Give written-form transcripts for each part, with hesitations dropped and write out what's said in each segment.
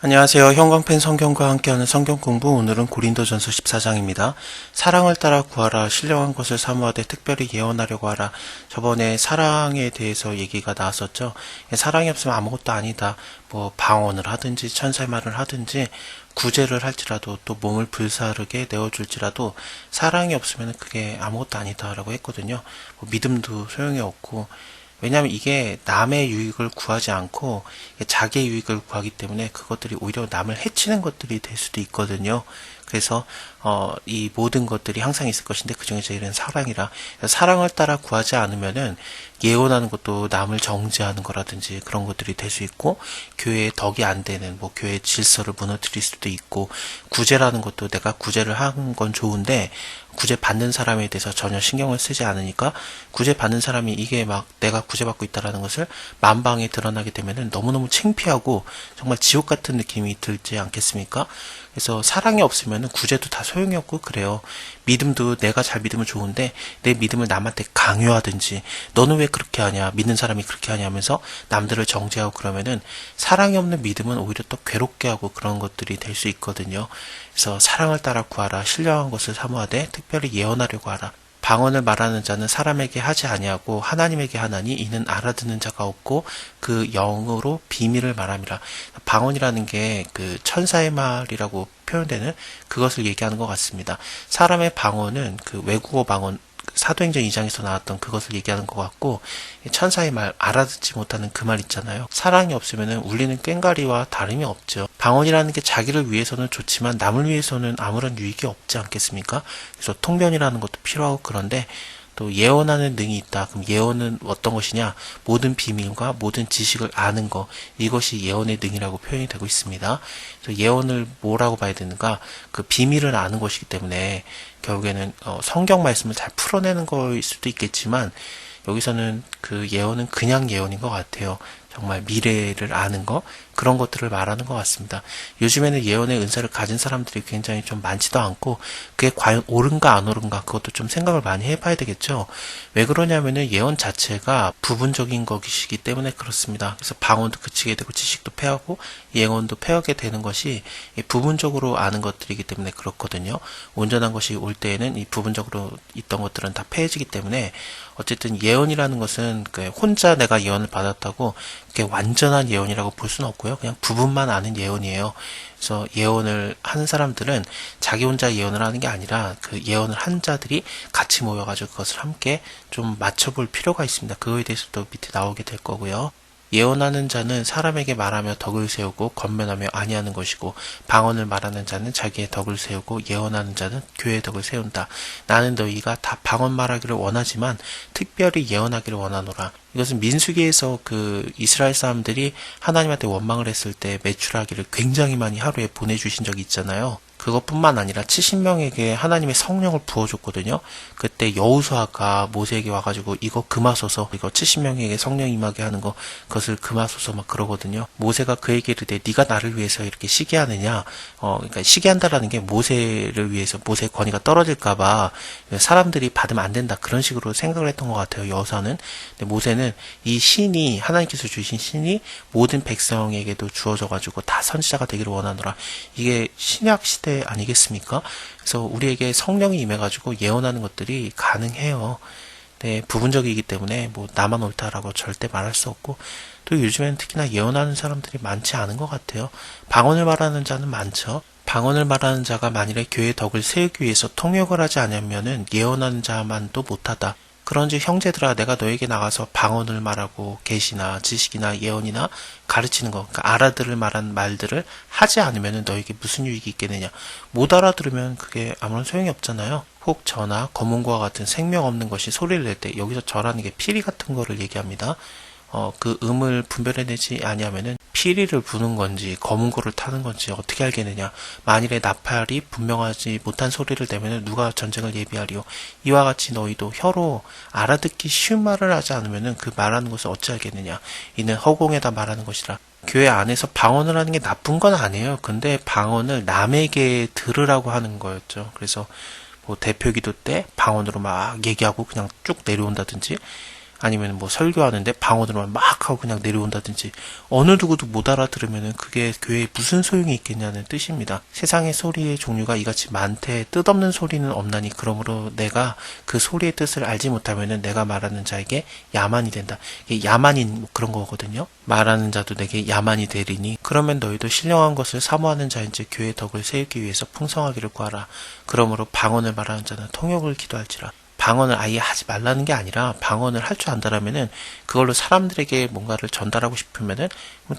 안녕하세요. 형광펜 성경과 함께하는 성경 공부, 오늘은 고린도전서 14장입니다. 사랑을 따라 구하라, 신령한 것을 사모하되 특별히 예언하려고 하라. 저번에 사랑에 대해서 얘기가 나왔었죠. 사랑이 없으면 아무것도 아니다. 뭐 방언을 하든지 천사의 말을 하든지 구제를 할지라도 또 몸을 불사르게 내어줄지라도 사랑이 없으면 그게 아무것도 아니다라고 했거든요. 뭐 믿음도 소용이 없고, 왜냐하면 이게 남의 유익을 구하지 않고 자기의 유익을 구하기 때문에 그것들이 오히려 남을 해치는 것들이 될 수도 있거든요. 그래서 이 모든 것들이 항상 있을 것인데 그중에 제일은 사랑이라, 사랑을 따라 구하지 않으면은 예언하는 것도 남을 정죄하는 거라든지 그런 것들이 될 수 있고, 교회에 덕이 안 되는 뭐 교회의 질서를 무너뜨릴 수도 있고, 구제라는 것도 내가 구제를 한 건 좋은데 구제 받는 사람에 대해서 전혀 신경을 쓰지 않으니까 구제 받는 사람이 이게 막 내가 구제받고 있다라는 것을 만방에 드러나게 되면은 너무너무 창피하고 정말 지옥 같은 느낌이 들지 않겠습니까? 그래서 사랑이 없으면은 구제도 다 소용이 없고 그래요. 믿음도 내가 잘 믿으면 좋은데 내 믿음을 남한테 강요하든지 너는 왜 그렇게 하냐, 믿는 사람이 그렇게 하냐 하면서 남들을 정죄하고 그러면은 사랑이 없는 믿음은 오히려 또 괴롭게 하고 그런 것들이 될 수 있거든요. 그래서 사랑을 따라 구하라, 신령한 것을 사모하되 특별히 예언하려고 하라. 방언을 말하는 자는 사람에게 하지 아니하고 하나님에게 하나니 이는 알아듣는 자가 없고 그 영으로 비밀을 말함이라. 방언이라는 게 그 천사의 말이라고 표현되는 그것을 얘기하는 것 같습니다. 사람의 방언은 그 외국어 방언, 사도행전 2장에서 나왔던 그것을 얘기하는 것 같고, 천사의 말, 알아듣지 못하는 그 말 있잖아요. 사랑이 없으면 울리는 꽹과리와 다름이 없죠. 방언이라는 게 자기를 위해서는 좋지만 남을 위해서는 아무런 유익이 없지 않겠습니까? 그래서 통변이라는 것도 필요하고, 그런데 또 예언하는 능이 있다. 그럼 예언은 어떤 것이냐? 모든 비밀과 모든 지식을 아는 것, 이것이 예언의 능이라고 표현이 되고 있습니다. 그래서 예언을 뭐라고 봐야 되는가? 그 비밀을 아는 것이기 때문에 결국에는 성경 말씀을 잘 풀어내는 거일 수도 있겠지만, 여기서는 그 예언은 그냥 예언인 것 같아요. 정말 미래를 아는 것, 그런 것들을 말하는 것 같습니다. 요즘에는 예언의 은사를 가진 사람들이 굉장히 좀 많지도 않고, 그게 과연 옳은가 안 옳은가 그것도 좀 생각을 많이 해봐야 되겠죠. 왜 그러냐면은 예언 자체가 부분적인 것이기 때문에 그렇습니다. 그래서 방언도 그치게 되고 지식도 패하고 예언도 패하게 되는 것이 부분적으로 아는 것들이기 때문에 그렇거든요. 온전한 것이 올 때에는 이 부분적으로 있던 것들은 다 패해지기 때문에, 어쨌든 예언이라는 것은 혼자 내가 예언을 받았다고 그게 완전한 예언이라고 볼 수는 없고요. 그냥 부분만 아는 예언이에요. 그래서 예언을 하는 사람들은 자기 혼자 예언을 하는 게 아니라 그 예언을 한 자들이 같이 모여가지고 그것을 함께 좀 맞춰볼 필요가 있습니다. 그거에 대해서도 밑에 나오게 될 거고요. 예언하는 자는 사람에게 말하며 덕을 세우고 권면하며 아니하는 것이고, 방언을 말하는 자는 자기의 덕을 세우고 예언하는 자는 교회의 덕을 세운다. 나는 너희가 다 방언 말하기를 원하지만 특별히 예언하기를 원하노라. 이것은 민수기에서 그 이스라엘 사람들이 하나님한테 원망을 했을 때 메추라기를 굉장히 많이 하루에 보내주신 적이 있잖아요. 그것뿐만 아니라 70명에게 하나님의 성령을 부어줬거든요. 그때 여호수아가 모세에게 와가지고 이거 금하소서, 이거 70명에게 성령 임하게 하는 거 그것을 금하소서 막 그러거든요. 모세가 그에게 이르되 네가 나를 위해서 이렇게 시기하느냐, 그러니까 시기한다라는 게 모세를 위해서 모세의 권위가 떨어질까봐 사람들이 받으면 안 된다, 그런 식으로 생각을 했던 것 같아요. 여호수아는. 근데 모세는 이 신이, 하나님께서 주신 신이 모든 백성에게도 주어져가지고 다 선지자가 되기를 원하노라. 이게 신약 시대 아니겠습니까? 그래서 우리에게 성령이 임해가지고 예언하는 것들이 가능해요. 네, 부분적이기 때문에 뭐 나만 옳다라고 절대 말할 수 없고, 또 요즘에는 특히나 예언하는 사람들이 많지 않은 것 같아요. 방언을 말하는 자는 많죠. 방언을 말하는 자가 만일에 교회의 덕을 세우기 위해서 통역을 하지 않으면은 예언하는 자만도 못하다. 그런즉 형제들아, 내가 너에게 나가서 방언을 말하고 계시나 지식이나 예언이나 가르치는 것, 그러니까 알아들을 만한 말들을 하지 않으면 너에게 무슨 유익이 있겠느냐. 못 알아들으면 그게 아무런 소용이 없잖아요. 혹 저나 검은고와 같은 생명 없는 것이 소리를 낼 때, 여기서 저라는 게 피리 같은 거를 얘기합니다. 그 음을 분별해내지 아니하면은 피리를 부는 건지 검은고를 타는 건지 어떻게 알겠느냐. 만일에 나팔이 분명하지 못한 소리를 내면은 누가 전쟁을 예비하리요. 이와 같이 너희도 혀로 알아듣기 쉬운 말을 하지 않으면은 그 말하는 것을 어찌 알겠느냐. 이는 허공에다 말하는 것이라. 교회 안에서 방언을 하는 게 나쁜 건 아니에요. 근데 방언을 남에게 들으라고 하는 거였죠. 그래서 뭐 대표기도 때 방언으로 막 얘기하고 그냥 쭉 내려온다든지, 아니면 뭐 설교하는데 방언으로만 막 하고 그냥 내려온다든지 어느 누구도 못 알아들으면은 그게 교회에 무슨 소용이 있겠냐는 뜻입니다. 세상의 소리의 종류가 이같이 많되 뜻없는 소리는 없나니 그러므로 내가 그 소리의 뜻을 알지 못하면은 내가 말하는 자에게 야만이 된다. 이게 야만인 뭐 그런 거거든요. 말하는 자도 내게 야만이 되리니 그러면 너희도 신령한 것을 사모하는 자인지 교회의 덕을 세우기 위해서 풍성하기를 구하라. 그러므로 방언을 말하는 자는 통역을 기도할지라. 방언을 아예 하지 말라는 게 아니라 방언을 할 줄 안다라면은 그걸로 사람들에게 뭔가를 전달하고 싶으면은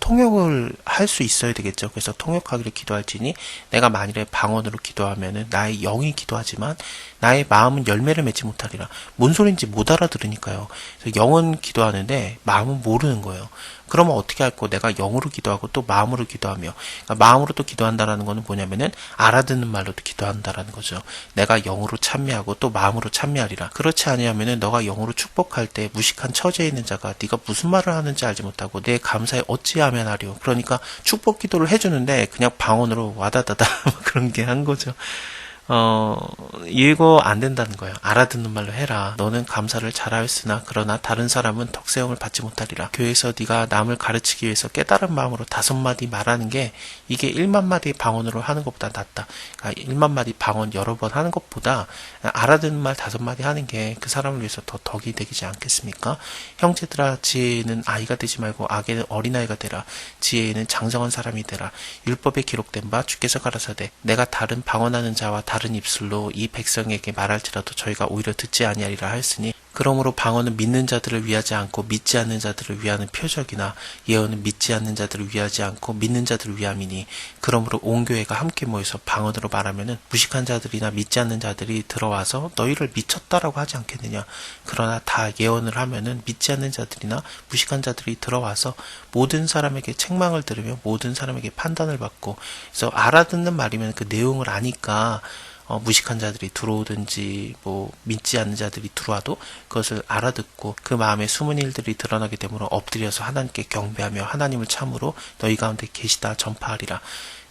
통역을 할 수 있어야 되겠죠. 그래서 통역하기를 기도할지니 내가 만일에 방언으로 기도하면은 나의 영이 기도하지만 나의 마음은 열매를 맺지 못하리라. 뭔 소린지 못 알아들으니까요. 그래서 영은 기도하는데 마음은 모르는 거예요. 그러면 어떻게 할거 내가 영으로 기도하고 또 마음으로 기도하며 그러니까 마음으로 또 기도한다라는 거는 뭐냐면은 알아듣는 말로도 기도한다라는 거죠. 내가 영으로 찬미하고 또 마음으로 찬미하리라. 그렇지 아니하면은 너가 영으로 축복할 때 무식한 처지에 있는 자가 네가 무슨 말을 하는지 알지 못하고 내 감사에 어찌하면 하리요. 그러니까 축복 기도를 해주는데 그냥 방언으로 와다다다 그런 게 한 거죠. 이거 안 된다는 거예요. 알아듣는 말로 해라. 너는 감사를 잘하였으나 그러나 다른 사람은 덕세형을 받지 못하리라. 교회에서 네가 남을 가르치기 위해서 깨달은 마음으로 5마디 말하는 게 이게 1만 마디 방언으로 하는 것보다 낫다. 그러니까 1만 마디 방언 여러 번 하는 것보다 알아듣는 말 5마디 하는 게 그 사람을 위해서 더 덕이 되지 않겠습니까? 형제들아 지혜는 아이가 되지 말고 악에는 어린아이가 되라. 지혜는 장정한 사람이 되라. 율법에 기록된 바 주께서 가라사대 내가 다른 방언하는 자와 다른 입술로 이 백성에게 말할지라도 저희가 오히려 듣지 아니하리라 하였으니 그러므로 방언은 믿는 자들을 위하지 않고 믿지 않는 자들을 위하는 표적이나 예언은 믿지 않는 자들을 위하지 않고 믿는 자들을 위함이니 그러므로 온 교회가 함께 모여서 방언으로 말하면은 무식한 자들이나 믿지 않는 자들이 들어와서 너희를 미쳤다라고 하지 않겠느냐. 그러나 다 예언을 하면은 믿지 않는 자들이나 무식한 자들이 들어와서 모든 사람에게 책망을 들으며 모든 사람에게 판단을 받고 그래서 알아듣는 말이면 그 내용을 아니까 무식한 자들이 들어오든지 뭐 믿지 않는 자들이 들어와도 그것을 알아듣고 그 마음에 숨은 일들이 드러나게 되므로 엎드려서 하나님께 경배하며 하나님을 참으로 너희 가운데 계시다 전파하리라.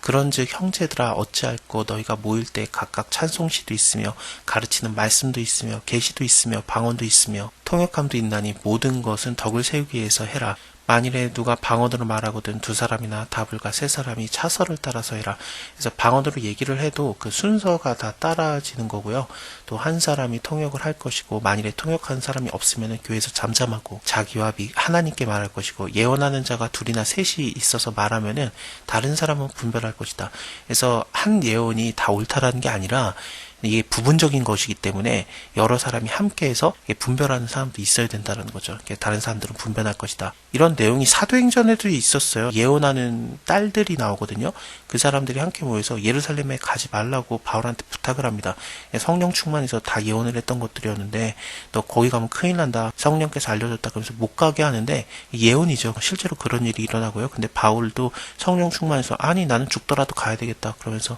그런즉 형제들아 어찌할꼬 너희가 모일 때 각각 찬송시도 있으며 가르치는 말씀도 있으며 계시도 있으며 방언도 있으며 통역함도 있나니 모든 것은 덕을 세우기 위해서 해라. 만일에 누가 방언으로 말하거든 2사람이나 다불과 3사람이 차서를 따라서 해라. 그래서 방언으로 얘기를 해도 그 순서가 다 따라지는 거고요. 또 한 사람이 통역을 할 것이고 만일에 통역하는 사람이 없으면 교회에서 잠잠하고 자기와 하나님께 말할 것이고 예언하는 자가 2이나 3이 있어서 말하면은 다른 사람은 분별할 것이다. 그래서 한 예언이 다 옳다라는 게 아니라 이게 부분적인 것이기 때문에 여러 사람이 함께해서 분별하는 사람도 있어야 된다는 거죠. 다른 사람들은 분별할 것이다. 이런 내용이 사도행전에도 있었어요. 예언하는 딸들이 나오거든요. 그 사람들이 함께 모여서 예루살렘에 가지 말라고 바울한테 부탁을 합니다. 성령 충만해서 다 예언을 했던 것들이었는데 너 거기 가면 큰일 난다. 성령께서 알려줬다. 그러면서 못 가게 하는데 예언이죠. 실제로 그런 일이 일어나고요. 근데 바울도 성령 충만해서 아니 나는 죽더라도 가야 되겠다. 그러면서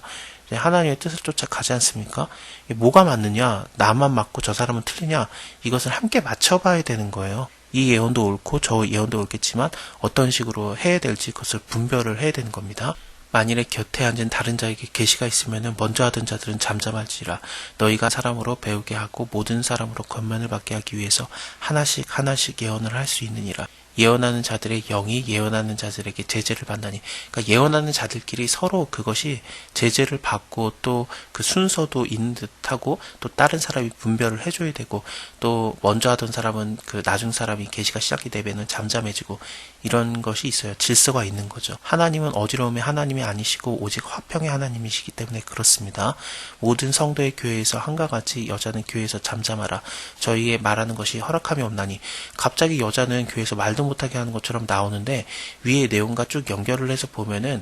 하나님의 뜻을 쫓아 가지 않습니까? 뭐가 맞느냐? 나만 맞고 저 사람은 틀리냐? 이것을 함께 맞춰봐야 되는 거예요. 이 예언도 옳고 저 예언도 옳겠지만 어떤 식으로 해야 될지 그것을 분별을 해야 되는 겁니다. 만일에 곁에 앉은 다른 자에게 계시가 있으면 먼저 하던 자들은 잠잠할지라. 너희가 사람으로 배우게 하고 모든 사람으로 권면을 받게 하기 위해서 하나씩 하나씩 예언을 할 수 있느니라. 예언하는 자들의 영이 예언하는 자들에게 제재를 받나니 그러니까 예언하는 자들끼리 서로 그것이 제재를 받고 또 그 순서도 있는 듯하고 또 다른 사람이 분별을 해줘야 되고 또 먼저 하던 사람은 그 나중 사람이 계시가 시작이 되면은 잠잠해지고 이런 것이 있어요. 질서가 있는 거죠. 하나님은 어지러움의 하나님이 아니시고 오직 화평의 하나님이시기 때문에 그렇습니다. 모든 성도의 교회에서 한과 같이 여자는 교회에서 잠잠하라. 저희의 말하는 것이 허락함이 없나니 갑자기 여자는 교회에서 말도 못하게 하는 것처럼 나오는데 위의 내용과 쭉 연결을 해서 보면은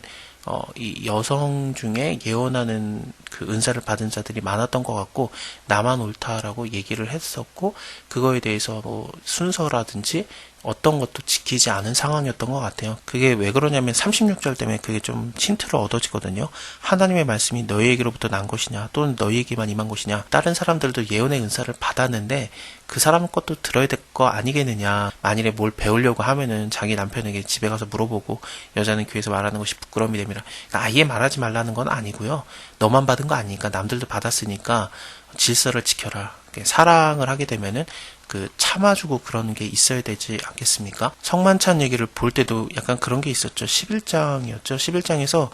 이 여성 중에 예언하는 그 은사를 받은 자들이 많았던 것 같고 나만 옳다라고 얘기를 했었고 그거에 대해서 뭐 순서라든지 어떤 것도 지키지 않은 상황이었던 것 같아요. 그게 왜 그러냐면 36절 때문에 그게 좀 힌트를 얻어지거든요. 하나님의 말씀이 너희에게로부터 난 것이냐 또는 너희에게만 임한 것이냐. 다른 사람들도 예언의 은사를 받았는데 그 사람 것도 들어야 될 거 아니겠느냐. 만일에 뭘 배우려고 하면은 자기 남편에게 집에 가서 물어보고 여자는 교회에서 말하는 것이 부끄러움이 됩니다. 그러니까 아예 말하지 말라는 건 아니고요. 너만 받은 거 아니니까 남들도 받았으니까 질서를 지켜라. 사랑을 하게 되면은 참아주고 그런 게 있어야 되지 않겠습니까? 성만찬 얘기를 볼 때도 약간 그런 게 있었죠. 11장이었죠. 11장에서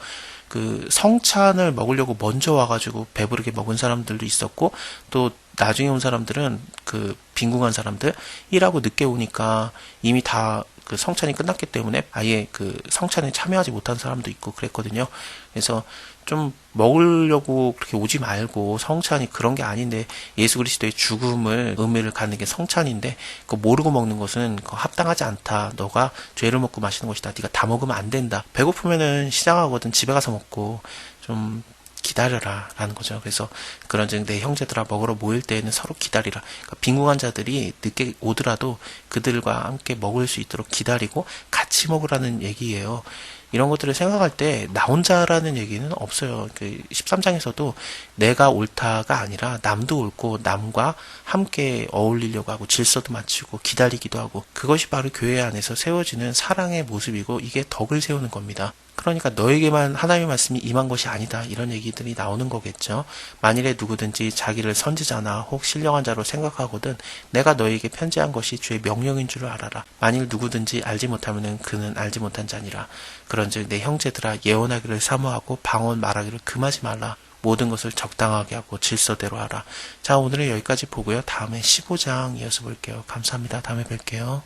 성찬을 먹으려고 먼저 와가지고 배부르게 먹은 사람들도 있었고, 또 나중에 온 사람들은 빈궁한 사람들, 일하고 늦게 오니까 이미 다 성찬이 끝났기 때문에 아예 성찬에 참여하지 못한 사람도 있고 그랬거든요. 그래서 좀 먹으려고 그렇게 오지 말고, 성찬이 그런 게 아닌데 예수 그리스도의 죽음을 의미를 갖는 게 성찬인데 그거 모르고 먹는 것은 그거 합당하지 않다. 너가 죄를 먹고 마시는 것이다. 네가 다 먹으면 안 된다. 배고프면은 시장 가거든 집에 가서 먹고 좀 기다려라 라는 거죠. 그래서 그런즉 내 형제들아 먹으러 모일 때에는 서로 기다리라. 그러니까 빈궁한 자들이 늦게 오더라도 그들과 함께 먹을 수 있도록 기다리고 같이 먹으라는 얘기예요. 이런 것들을 생각할 때 나 혼자라는 얘기는 없어요. 13장에서도 내가 옳다가 아니라 남도 옳고 남과 함께 어울리려고 하고 질서도 맞추고 기다리기도 하고, 그것이 바로 교회 안에서 세워지는 사랑의 모습이고 이게 덕을 세우는 겁니다. 그러니까 너에게만 하나님의 말씀이 임한 것이 아니다, 이런 얘기들이 나오는 거겠죠. 만일에 누구든지 자기를 선지자나 혹 신령한 자로 생각하거든 내가 너에게 편지한 것이 주의 명령인 줄을 알아라. 만일 누구든지 알지 못하면 그는 알지 못한 자니라. 그런즉 내 형제들아 예언하기를 사모하고 방언 말하기를 금하지 말라. 모든 것을 적당하게 하고 질서대로 하라. 자, 오늘은 여기까지 보고요. 다음에 15장 이어서 볼게요. 감사합니다. 다음에 뵐게요.